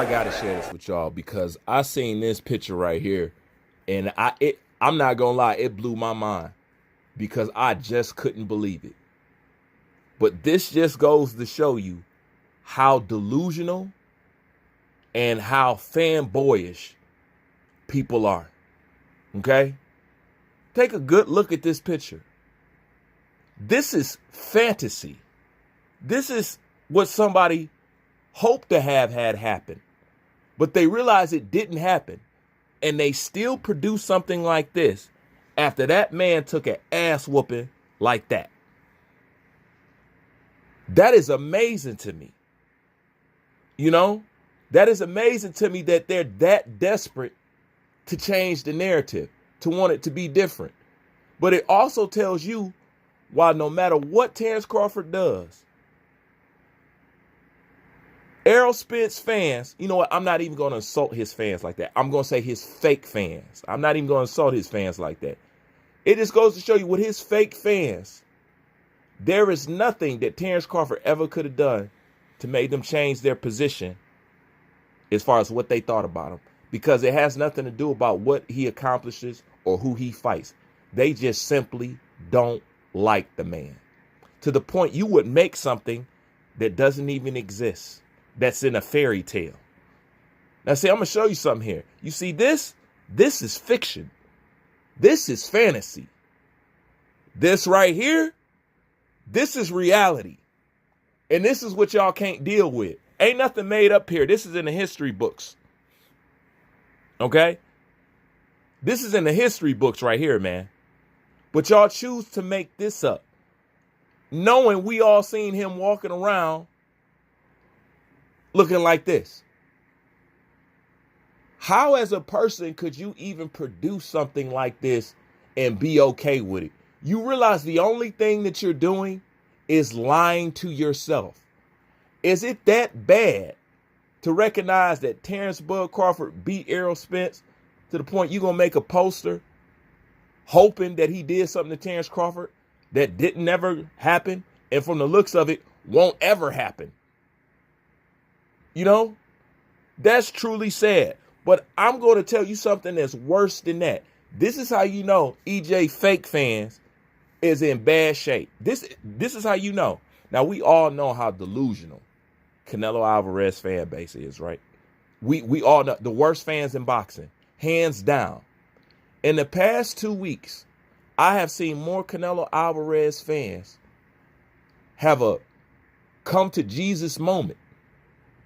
I gotta share this with y'all because I seen this picture right here, and I'm not gonna lie, it blew my mind because I just couldn't believe it. But this just goes to show you how delusional and how fanboyish people are. Okay? Take a good look at this picture. This is fantasy. This is what somebody hoped to have had happen, but they realized it didn't happen, and they still produced something like this after that man took an ass whooping like that. That is amazing to me. You know, that is amazing to me that they're that desperate to change the narrative, to want it to be different. But it also tells you why no matter what Terrence Crawford does, Errol Spence fans, you know what? I'm not even going to insult his fans like that. I'm going to say his fake fans. I'm not even going to insult his fans like that. It just goes to show you with his fake fans, there is nothing that Terrence Crawford ever could have done to make them change their position as far as what they thought about him, because it has nothing to do about what he accomplishes or who he fights. They just simply don't like the man to the point you would make something that doesn't even exist, that's in a fairy tale. Now, see, I'm going to show you something here. You see this? This is fiction. This is fantasy. This right here, this is reality. And this is what y'all can't deal with. Ain't nothing made up here. This is in the history books. Okay? This is in the history books right here, man. But y'all choose to make this up, knowing we all seen him walking around looking like this. How as a person could you even produce something like this and be okay with it? You realize the only thing that you're doing is lying to yourself. Is it that bad to recognize that Terrence Bud Crawford beat Errol Spence to the point you're going to make a poster hoping that he did something to Terrence Crawford that didn't ever happen, and from the looks of it, won't ever happen? You know, that's truly sad. But I'm going to tell you something that's worse than that. This is how you know EJ fake fans is in bad shape. This is how you know. Now, we all know how delusional Canelo Alvarez fan base is, right? We all know the worst fans in boxing, hands down. In the past 2 weeks, I have seen more Canelo Alvarez fans have a come to Jesus moment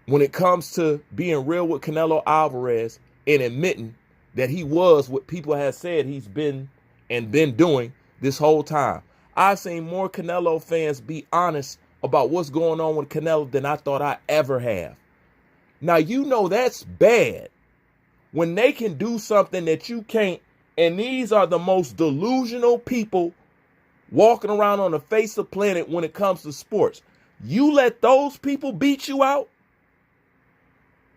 when it comes to being real with Canelo Alvarez and admitting that he was what people have said he's been and been doing this whole time. I've seen more Canelo fans be honest about what's going on with Canelo than I thought I ever have. Now, you know that's bad when they can do something that you can't, and these are the most delusional people walking around on the face of the planet when it comes to sports. You let those people beat you out?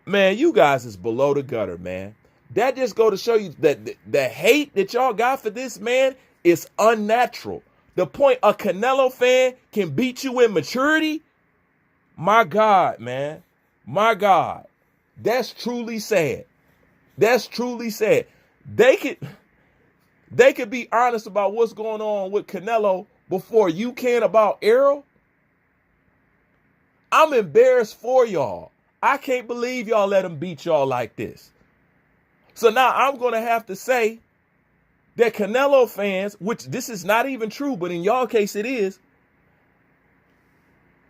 Man, you guys is below the gutter, man. That just go to show you that the hate that y'all got for this man is unnatural. The point a Canelo fan can beat you in maturity? My God, man. My God. That's truly sad. That's truly sad. They could be honest about what's going on with Canelo before you can about Errol. I'm embarrassed for y'all. I can't believe y'all let him beat y'all like this. So now I'm going to have to say that Canelo fans, which this is not even true, but in y'all case it is,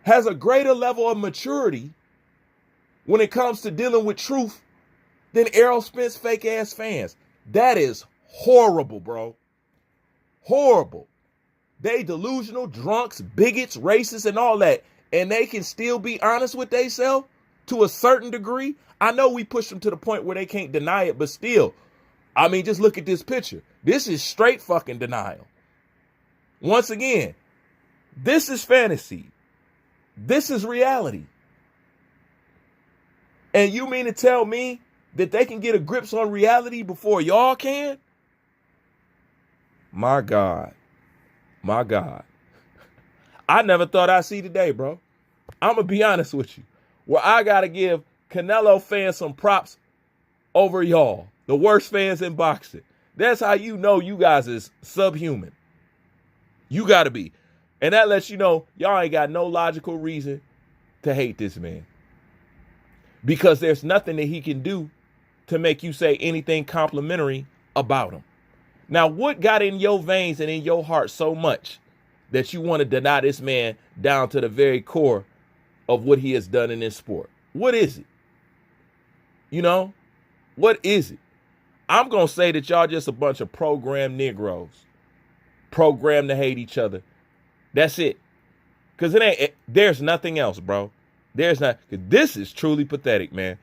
has a greater level of maturity when it comes to dealing with truth than Errol Spence fake ass fans. That is horrible, bro. Horrible. They delusional, drunks, bigots, racists, and all that. And they can still be honest with themselves to a certain degree. I know we push them to the point where they can't deny it, but still, I mean, just look at this picture. This is straight fucking denial. Once again, this is fantasy. This is reality. And you mean to tell me that they can get a grips on reality before y'all can? My God. My God. I never thought I'd see today, bro. I'm going to be honest with you. Well, I got to give Canelo fans some props over y'all, the worst fans in boxing. That's how you know you guys is subhuman. You got to be. And that lets you know y'all ain't got no logical reason to hate this man. Because there's nothing that he can do to make you say anything complimentary about him. Now, what got in your veins and in your heart so much that you want to deny this man down to the very core of what he has done in this sport? What is it? You know, what is it? I'm going to say that y'all just a bunch of programmed Negroes, programmed to hate each other. That's it. Because there's nothing else, bro. This is truly pathetic, man.